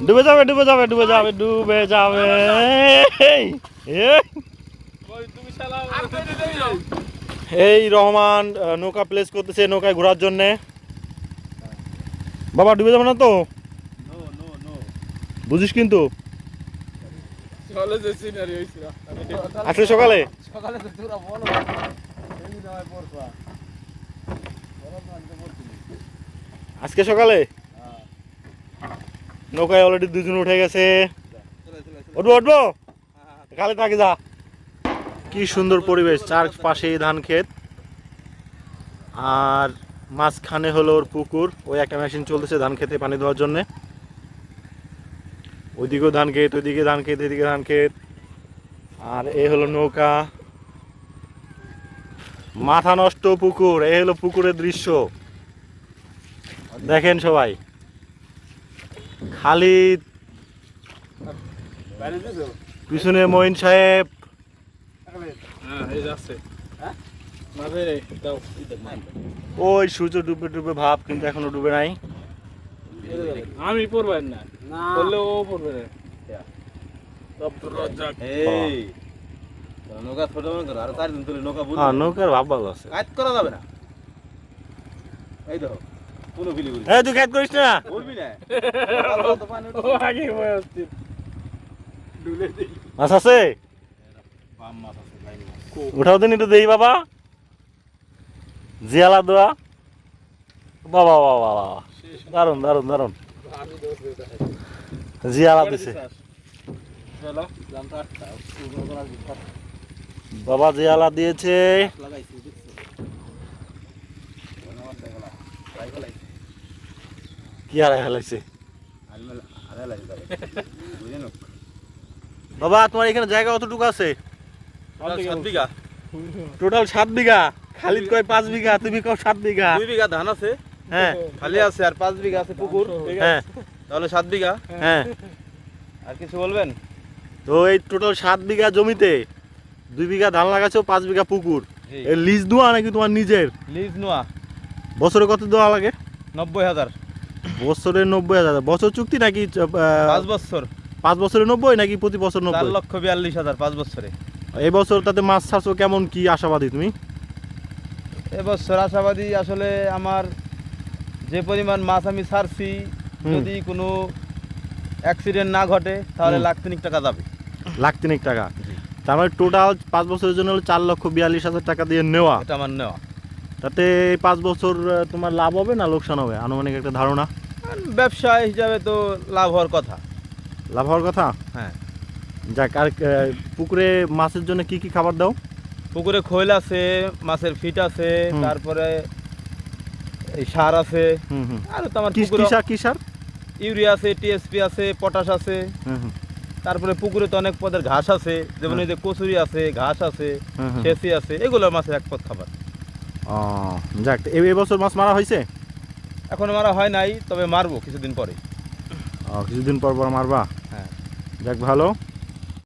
ডুবে যাবে ডুবে যাবে ডুবে যাবে ডুবে যাবে। এই রহমান নৌকা প্লেস করতেছে নৌকায় ঘোরার জন্যে। বাবা ডুবে যাবে না তো? বুঝিস কিন্তু আজকে সকালে আজকে সকালে নৌকায় অলরেডি দুজন উঠে গেছে। উঠবো উঠবো কালে থাকে যা। কি সুন্দর পরিবেশ, চারপাশেই ধান ক্ষেত আর মাঝখানে হলো ওর পুকুর। ওই একটা মেশিন চলতেছে ধান খেতে পানি দেওয়ার জন্য। ওইদিকেও ধান ক্ষেত, ওইদিকে ধান ক্ষেত, এদিকে ধান ক্ষেত। আর এই হলো নৌকা, মাথা নষ্ট পুকুর। এই হলো পুকুরের দৃশ্য, দেখেন সবাই। খালিদ, পিছনে মঈন সাহেব। ওই সূর্য ডুবে ডুবে ভাব, কিন্তু এখনো ডুবে নাই। আমি পড়বেন না, বললে ও পড়বে না। নৌকা ছোট মনে আর 4 দিন তুলে নৌকা হ্যাঁ, নৌকার ভাব ভালো আছে। কাজ করা যাবে না। এই দেখো কোনো ফিলি করি। তুই কাজ করিস না, বলবি না। ও আগে বসতি ডুলে দেই। মাছ আছে? বাম মাছ আছে, লাইন মাছ। উঠাও দিন একটু দেই বাবা। জিয়ালা দোয়া বাবা বাবা বাবা, দারুন দারুন দারুন। জিয়ালা দিছে চলো জানতো 8টা পুরো করার ভিতর বাবা, জিয়ালা দিয়েছে। লাগাইছি দেখছো। ধন্যবাদ দেখলা। Like like. কি আর হেলাইছে আরে লাইক দাও। বুঝেন? বাবা তোমার এখানে জায়গা কতটুকু আছে? 7 বিঘা। টোটাল 7 বিঘা। খালিদ কয় 5 বিঘা, তুমি কও 7 বিঘা। 2 বিঘা ধান আছে, হ্যাঁ খালি আছে, আর 5 বিঘা আছে পুকুর। হ্যাঁ তাহলে 7 বিঘা। হ্যাঁ। আর কিছু বলবেন? তো এই টোটাল 7 বিঘা জমিতে 2 বিঘা ধান লাগাছো, 5 বিঘা পুকুর। এই লিজ দেওয়া নাকি তোমার নিজের? লিজ নোয়া। বছরে কত দেওয়া লাগে? 90,000। বছরে 90,000। বছর চুক্তি নাকি 5 বছর। 5 বছরে 90 নাকি প্রতি বছর 90? 4,42,000 5 বছরে। এই বছর তাতে মাছ ছাড়ছো কেমন, কি আশাবাদী তুমি? এবছর আশাবাদী আসলে আমার যে পরিমাণ মাছ আমি ছাড়ছি, যদি কোনো অ্যাক্সিডেন্ট না ঘটে তাহলে হুম। 1,03,000 টাকা যাবে। 1,03,000 টাকা। তার মানে টোটাল 5 বছরের জন্য হলো 4,42,000 টাকা দিয়ে নেওয়া। এটা আমার নেওয়া। তাতে 5 বছর তোমার লাভ হবে না লোকসান হবে, আনুমানিক একটা ধারণা? আর ব্যবসা হিসাবে তো লাভ হওয়ার কথা। লাভ হওয়ার কথা। হ্যাঁ। যাক, আর পুকুরে মাছের জন্য কি কি খাবার দাও? পুকুরে খৈল আছে, মাছের ফিট আছে, হুম। তারপরে এই সার আছে। হুম হুম। আর তো আমার কি পুকুরে সার, কি সার? ইউরিয়া আছে, টিএসপি আছে, পটাশ আছে। হুম হুম তারপরে পুকুরে তো অনেক পদের ঘাস আছে, যেমন এই যে কচুরি আছে, ঘাস আছে, হুম হুম। সেচি আছে, এগুলো মাছের এক পদ খাবার। ও যাক, এই বছর মাছ মারা হয়েছে? এখন মারা হয় নাই, তবে মারবো কিছুদিন পরে। কিছুদিন পর পর মারবা? হ্যাঁ। যাক ভালো।